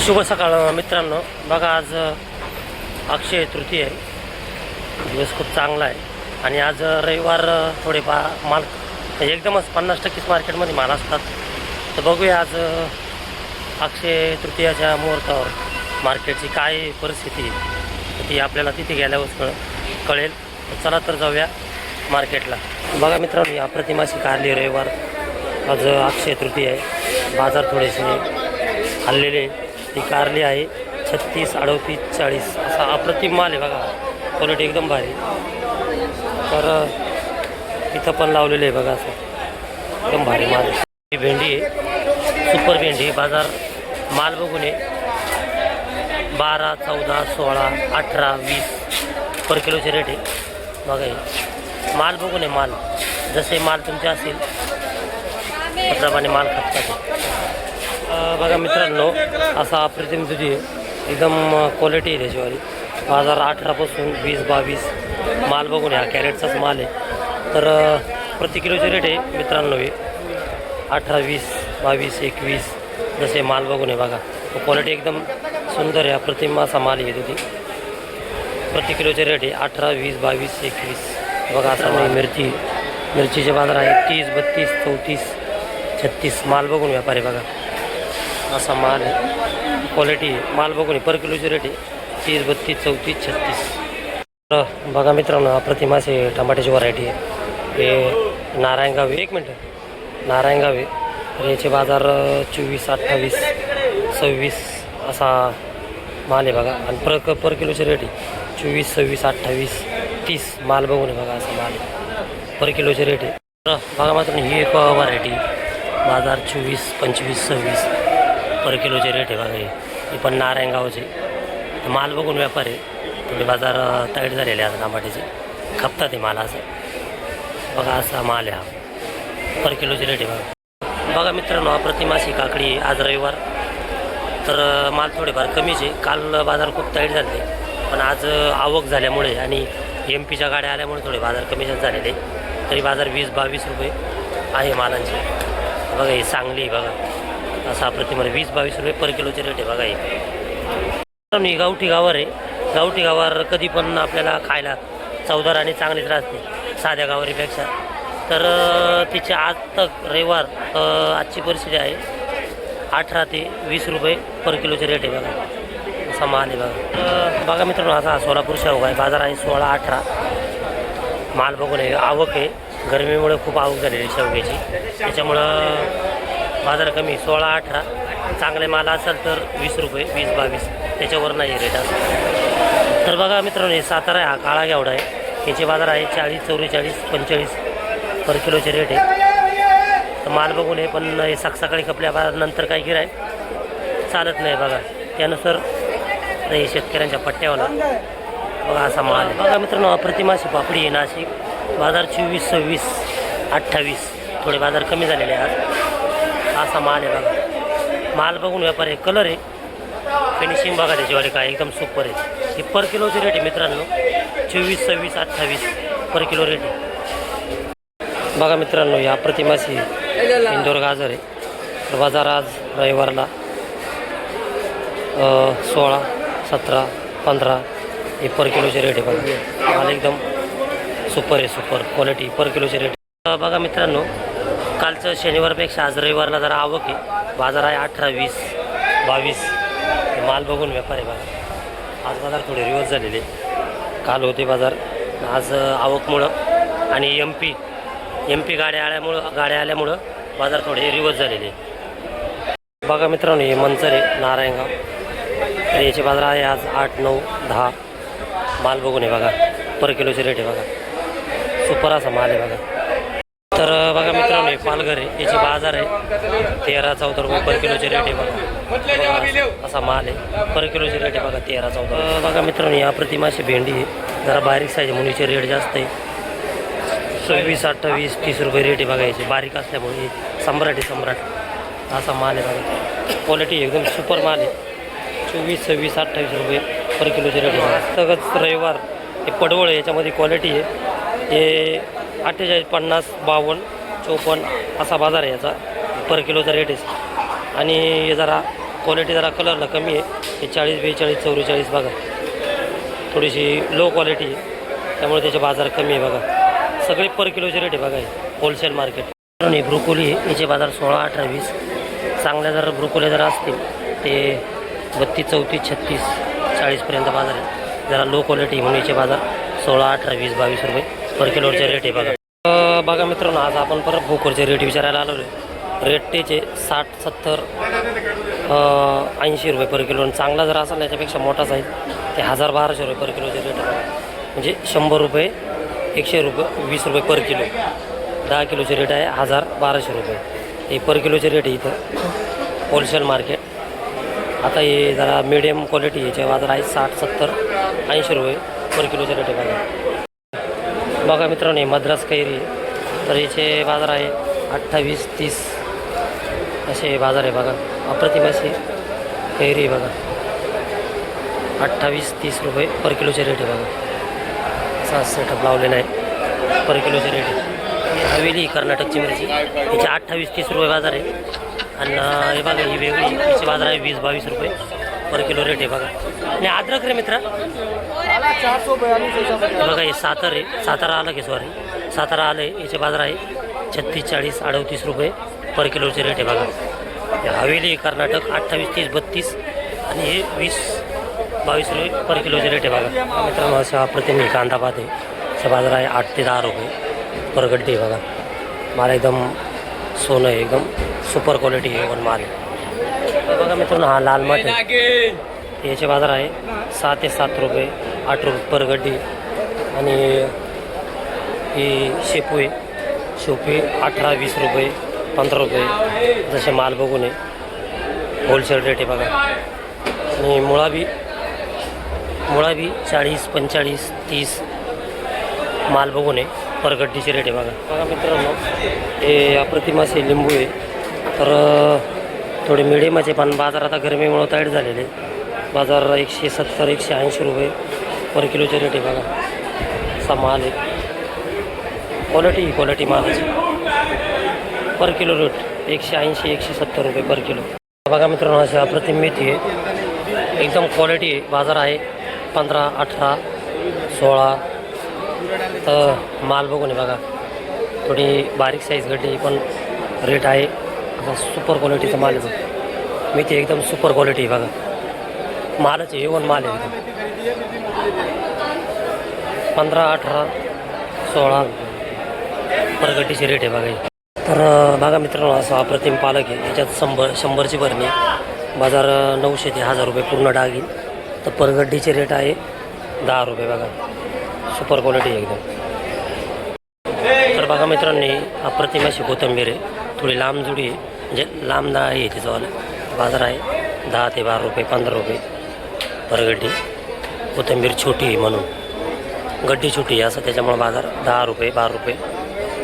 शुभ सकाळ मित्रांनो. बघा आज अक्षय तृतीय आहे. दिवस खूप चांगला आहे आणि आज रविवार थोडेफार माल एकदमच 50% मार्केटमध्ये माल असतात. तर बघूया आज अक्षय तृतीयाच्या मुहूर्तावर मार्केटची काय परिस्थिती आहे ती आपल्याला तिथे गेल्यावर कळेल. चला तर जाऊया मार्केटला. बघा मित्रांनो, या प्रतिमाशी कारली रविवार आज अक्षय तृतीय आहे. बाजार थोडेसे हल्लेले. ती कारली आहे 36, 38, 40 असा अप्रतिम माल आहे. बघा क्वालिटी एकदम भारी. तर इथं पण लावलेले आहे बघा, असं एकदम भारी माल आहे. ही भेंडी आहे, सुपर भेंडी. बाजार माल बघून आहे 12, 14, 16, 18, 20 पर किलोचे रेट आहे. बघा हे माल बघून आहे. माल जसे माल तुमचे असेल त्याप्रमाणे माल खपतात. बघा मित्रांनो, असा अप्रतिम दुधी आहे, एकदम क्वालिटी आहे त्याच्यावाली. बाजार 18 20, 22 माल बघून आहे. हा कॅरेटचाच माल आहे. तर प्रति किलोचे रेट आहे मित्रांनो हे 18, 20, 22, 21 जसे माल बघून आहे. बघा क्वालिटी एकदम सुंदर आहे. अप्रतिम असा माल आहे दुधी. प्रति किलोचे रेट आहे 18, 20, 22, 21. बघा असा नाही. मिरचीचे बाजार आहे 30, 32, 34, 36 माल बघून व्यापारी. बघा असा माल आहे, क्वालिटी आहे. माल बघून पर किलोचे रेट आहे 30, 32, 34, 36. तर बघा मित्रांनो, अप्रतिम असे टमाट्याची व्हरायटी आहे. हे नारायणगाव आहे. 1 मिनटं. नारायणगाव आहे. तर याचे बाजार 24, 28, 26 असा माल आहे. बघा आणि पर किलोचे रेट आहे 24, 26, 28, 30 माल बघून आहे. बघा असा माल आहे, पर किलोचे रेट आहे. तर बघा मात्र ही एक व्हरायटी बाजार 24, 25, 26 पर किलोचे रेट आहे. बघा हे पण नारायणगावचे. माल बघून व्यापार आहे. थोडे बाजार टाईट झालेले आहेत टमाट्याचे, खपतात ते माल असं. बघा असा माल आहे हा, पर किलोचे रेट आहे. बघा मित्रांनो, अप्रतिम अशी काकडी आज रविवार. तर माल थोडेफार कमीच आहे. काल बाजार खूप टाईट झाले, पण आज आवक झाल्यामुळे आणि MP च्या गाड्या आल्यामुळे थोडे बाजार कमी झालेले. तरी बाजार 20, 22 रुपये आहे मालांचे. बघा हे सांगली. बघा असा अप्रतिम 20, 22 रुपये पर किलोचे रेट आहे. बघा हे गावठी गावर आहे. गावठी गावर कधी पण आपल्याला खायला चवदार आणि चांगलीच राहते साध्या गावरीपेक्षा. तर तिचे आज तक रविवार आजची परिस्थिती आहे 18 ते 20 रुपये पर किलोचे रेट आहे. बघा असा माल आहे. बघा बघा मित्रांनो, असा सोलापूर शेवगा आहे. बाजार आहे 16, 18 माल बघून आहे. आवक आहे, गरमीमुळे खूप आवक झालेली शेवग्याची, त्याच्यामुळं बाजार कमी 16, 18. चांगले माल असेल तर 20 रुपये, 20, 22 त्याच्यावर नाही रेट असं. तर बघा मित्रांनो, हे सातारा आहे. हा काळा घेवडा आहे. याचे बाजार आहे 40, 44, 45 पर किलोचे रेट आहे. तर माल बघून आहे, पण हे सकाळी खपल्या नंतर काही गिराय चालत नाही. बघा त्यानुसार हे शेतकऱ्यांच्या पट्ट्यावाला. बघा असा माल आहे. बघा मित्रांनो, अप्रतिम अशी पापडी आहे नाशिक. बाजार 24, 26, 28 थोडे बाजार कमी झालेले आहेत. असा माल आहे. बघा माल बघून व्यापार आहे. कलर आहे, फिनिशिंग बघा त्याच्यावाले काय एकदम सुपर आहे. हे पर किलोचे रेट आहे मित्रांनो 24, 26, 28 पर किलो रेट आहे. बघा मित्रांनो, या प्रतिमाशी इंदोर गाजर आहे. तर बाजार आज रविवारला 16, 17, 15 हे पर किलोचे रेट आहे. बघा माल एकदम सुपर आहे, सुपर क्वालिटी पर किलोचे रेट. बघा मित्रांनो, कालचं शनिवारपेक्षा आज रविवारला जरा आवक आहे. बाजार आहे 18, 20, 22 माल बघून व्यापार आहे. बघा आज बाजार थोडे रिवर्स झालेले. काल होते बाजार, आज आवकमुळं आणि MP गाड्या आल्यामुळं बाजार थोडे रिवर्स झालेले. बघा मित्रांनो, हे मंचर आहे नारायणगाव. तर याचे बाजार आहे आज 8, 9, 10 माल बघून आहे. बघा पर किलोचे रेट आहे. बघा सुपर असा माल आहे. बघा तर बघा मित्रांनो, हे पालघर आहे. याचे बाजार आहे 13, 14 रुपये पर किलोचे रेट आहे. बघा असा माल आहे, पर किलोचे रेट आहे. बघा 13, 14. बघा मित्रांनो, या प्रतिमाशी भेंडी आहे. जरा बारीक साईज मुलीचे रेट जास्त आहे 26, 28, 30 रुपये रेट आहे. बघा याचे बारीक असल्यामुळे सम्राट असा माल आहे. बघा क्वालिटी एकदम सुपर माल आहे. 24, 26, 28 रुपये पर किलोचे रेट आहे. सगळंच रविवार हे पडवळ आहे. याच्यामध्ये क्वालिटी आहे. हे 48, 50, 52, 54 असा बाजार आहे याचा. पर किलोचा रेट आहे. आणि हे जरा क्वालिटी जरा कलरला कमी आहे. हे 40, 42, 44 बघा. थोडीशी लो क्वालिटी आहे त्यामुळे त्याचे बाजार कमी आहे बघा. सगळे पर किलोचे रेट आहे बघा. हे होलसेल मार्केट. आणि ब्रोकोली याचे बाजार 16, 18, 20. चांगल्या जर ब्रोकोली जर असतील ते 32, 34, 36, 40पर्यंत बाजार आहे. जरा लो क्वालिटी म्हणून याचे बाजार 16, 18, 20, 22 रुपये पर किलोचे रेट आहे बघा. बघा मित्रांनो, आज आपण परत भोकरचे रेट विचारायला आलो आहे. रेट त्याचे 60, 70, 80 रुपये पर किलो. आणि चांगला जर असेल याच्यापेक्षा मोठा साईज ते 1000, 1200 रुपये पर किलोचे रेट आहे. म्हणजे 100 रुपये, 100 रुपये, 20 रुपये पर किलो. 10 किलोचे रेट आहे 1000, 1200 रुपये. हे पर किलोचे रेट आहे इथं होलसेल मार्केट. आता हे जरा मीडियम क्वालिटी याचे बाजार आहे 60, 70, 80 रुपये पर किलोचे रेट आहे बघा. बघा मित्रांनो, मद्रास कैरी तर याचे बाजार आहे 28, 30 असे बाजार आहे बघा. अप्रतिम अशी कैरी बघा. 28, 30 रुपये पर किलोचे रेट आहे बघा. असा सेटअप लावलेला आहे पर किलोचे रेट आहे. हवेली कर्नाटकची मिरची याचे 28, 30 रुपये बाजार आहे. आणि हे बघा ही वेगळी याचे बाजार आहे 20, 22 रुपये पर किलो रेट आहे बघा. आणि अद्रक रे मित्रा बघा हे सातारा आलं की सॉरी सातारा आलं आहे. याचे बाजार आहे 36, 40, 38 रुपये पर किलोचे रेट आहे बघा. हवेली कर्नाटक 28, 30, 32 आणि हे 20, 22 रुपये पर किलोचे रेट आहे बघा. मित्रांनो, अशा प्रतिमी कांदा पाहते याचा बाजार आहे 8 ते 10 रुपये पर गड्डी आहे बघा. माल एकदम सोनं आहे, एकदम सुपर क्वालिटी आहे पण माल आहे बघा. मित्रांनो, हा लाल माठ आहे. याचे बाजार आहे 6 ते 7 रुपये, 8 रुपये पर गड्डी. आणि ही शेपू आहे. शेपू 18, 20 रुपये, 15 रुपये जसे माल बघून आहे होलसेल रेट आहे बघा. आणि मुळा बी 40, 45, 30 माल बघून आहे पर गड्डीचे रेट आहे बघा. बघा मित्रांनो, हे अप्रतिम असे लिंबू आहे. तर थोडे मिडियमचे पण बाजार आता गरमीमुळं टाईट झालेले. बाजार 170, 180 रुपये पर किलोचे रेट आहे बघा. असा माल आहे. क्वालिटी मालाची पर किलो रेट 180, 170 रुपये पर किलो. बघा मित्रांनो, अशा अप्रतिम मेथी आहे. एकदम क्वालिटी आहे. बाजार आहे 15, 18, 16. तर माल बघून आहे बघा. थोडी बारीक साईज गड्डी पण रेट आहे. असा सुपर क्वालिटीचा माल आहे बघा. मेथी एकदम सुपर क्वालिटी आहे बघा. मालच आहे, एवन माल आहे एकदम. 15, 18, 16 पर गड्डीचे रेट आहे बघा. तर बघा मित्रांनो, असा अप्रतिम पालक आहे. याच्यात 100ची भरणी. बाजार 900 ते 1000 रुपये पूर्ण डाग येईल. तर पर गड्डीचे रेट आहे 10 रुपये बघा. सुपर क्वालिटी आहे एकदम. तर बघा मित्रांनी, अप्रतिम अशी कोथिंबीर आहे. थोडी लांब जुडी आहे, म्हणजे लांब डाळ आहे तिचं. बाजार आहे 10 ते 12 रुपये, 15 रुपये पर गड्डी. कोथिंबीर छोटी आहे म्हणून, गड्डी छोटी आहे असं त्याच्यामुळे बाजार 10 रुपये, 12 रुपये,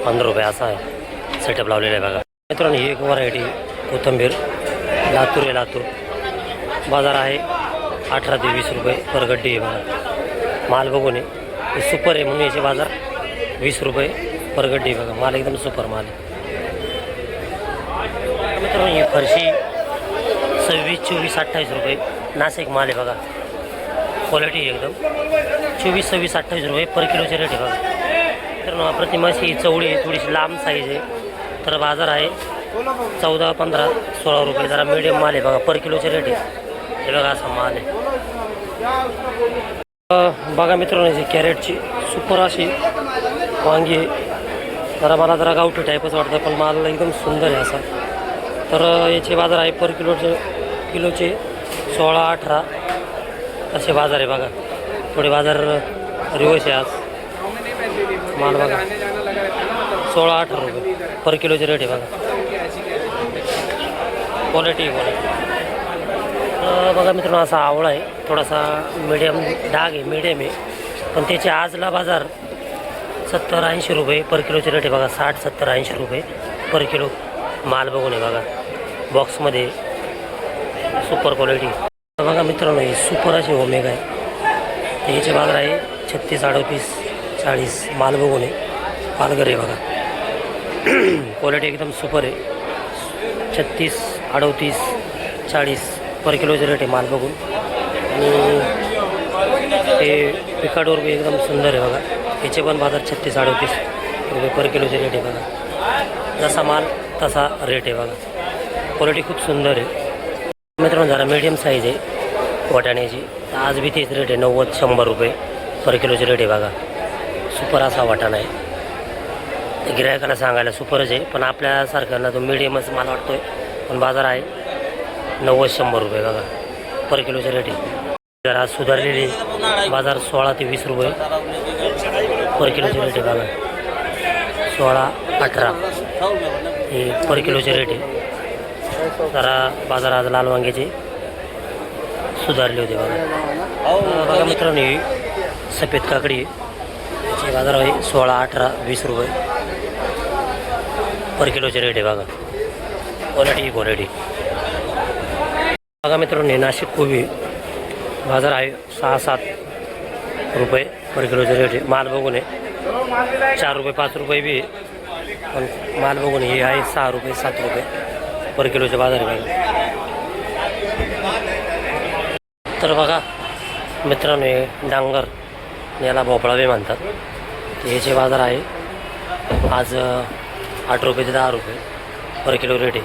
15 रुपये असा आहे सेटअप लावलेला आहे बघा. मित्रांनो, ही एक व्हरायटी कोथिंबीर लातूर आहे. लातूर बाजार आहे 18 ते 20 रुपये पर गड्डी आहे बघा. माल बघून आहे हे सुपर आहे म्हणून याचे बाजार 20 रुपये पर गड्डी बघा. माल एकदम सुपर माल आहे. मित्रांनो, ही फरशी 26, 24, 28 रुपये नाशिक माल आहे बघा. क्वालिटी एकदम 24, 26, 28 रुपये पर किलोचे रेट आहे बघा. मित्रांनो, प्रतिमाशी चवळी आहे, थोडीशी लांब साईज आहे. तर बाजार आहे 14, 15, 16 रुपये. जरा मीडियम माल आहे बघा. पर किलोचे रेट आहे हे बघा. असा माल आहे. बघा मित्रांनो, कॅरेटची सुपर अशी वांगी आहे. मला जरा गावठी टाईपच वाटतं पण माल एकदम सुंदर आहे असा. तर याचे बाजार आहे पर किलोचे 16, 18 असे बाजार आहे बघा. थोडे बाजार रिवर्स आहे आज. माल बघा 16, 18 रुपये पर किलोचे रेट आहे बघा. क्वालिटी बघा मित्रांनो, असा आवळा आहे. थोडासा मीडियम डाग आहे, मीडियम आहे. पण त्याचे आजला बाजार 70, 80 रुपये पर किलोचे रेट आहे बघा. 60, 70, 80 रुपये पर किलो माल बघून आहे बघा. बॉक्समध्ये सुपर क्वालिटी बघा मित्रांनो. ही सुपर अशी ओमेगा आहे. तर याचे बाजार आहे 36, 38, 40 माल बघून आहे. पालघर आहे बघा. क्वालिटी एकदम सुपर आहे. 36, 38, 40 पर किलोचे रेट आहे माल बघून. आणि हे पिकाडोर बी एकदम सुंदर आहे बघा. याचे पण बाजार 36-38 रुपये पर किलोचे रेट आहे बघा. जसा माल तसा रेट आहे बघा. क्वालिटी खूप सुंदर आहे मित्रांनो. जरा मीडियम साईज आहे वाटाण्याची. आज बी तेच रेट आहे 90-100 रुपये पर किलोचे रेट आहे बघा. सुपर असा वाटाणा आहे. गिरायकाला सांगायला सुपरच आहे, पण आपल्यासारख्यांना तो मीडियमच मला वाटतोय. पण बाजार आहे 90-100 रुपये बघा पर किलोचे रेट आहे. जरा सुधारलेली बाजार 16 ते 20 रुपये पर किलोचे रेट आहे बघा. 16-18 हे पर किलोचे रेट आहे. जरा बाजार आज लाल वांग्याचे सुधारले होते बघा मित्रांनो. ही सफेद काकडी याचे बाजार आहे 16-18-20 रुपये पर किलोचे रेट आहे बघा. क्वालिटी बघा मित्रांनो. नाशिक कोबी बाजार आहे 6-7 रुपये पर किलोचे रेट आहे. माल बघून आहे 4 रुपये 5 रुपये बी आहे, पण माल बघून हे आहे 6 रुपये 7 रुपये पर किलोचे बाजार आहे बघा. तर बघा मित्रांनो हे डांगर, याला भोपळा बी म्हणतात. याचे बाजार आहे आज 8 रुपये ते 10 रुपये पर किलो रेट आहे.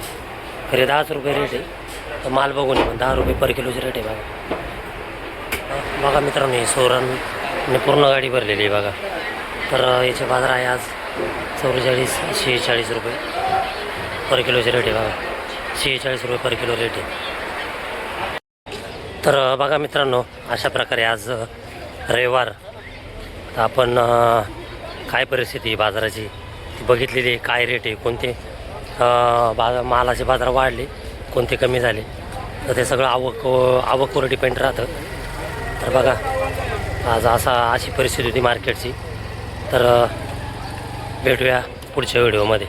खरे 10 रुपये रेट आहे, तर माल बघून आहे 10 रुपये पर किलोचे रेट आहे बघा. बघा मित्रांनो हे सोरण पूर्ण गाडी भरलेली आहे बघा. तर याचे बाजार आहे आज 44-46 रुपये पर किलोचे रेट आहे बघा. 46 रुपये पर किलो रेट आहे. तर बघा मित्रांनो अशा प्रकारे आज रविवार, तर आपण काय परिस्थिती आहे बाजाराची ती बघितलेली आहे. काय रेट आहे, कोणते मालाचे बाजार वाढले, कोणते कमी झाले, तर ते सगळं आवकवर डिपेंड राहतं. तर बघा आज अशी परिस्थिती होती मार्केटची. तर भेटूया पुढच्या व्हिडिओमध्ये.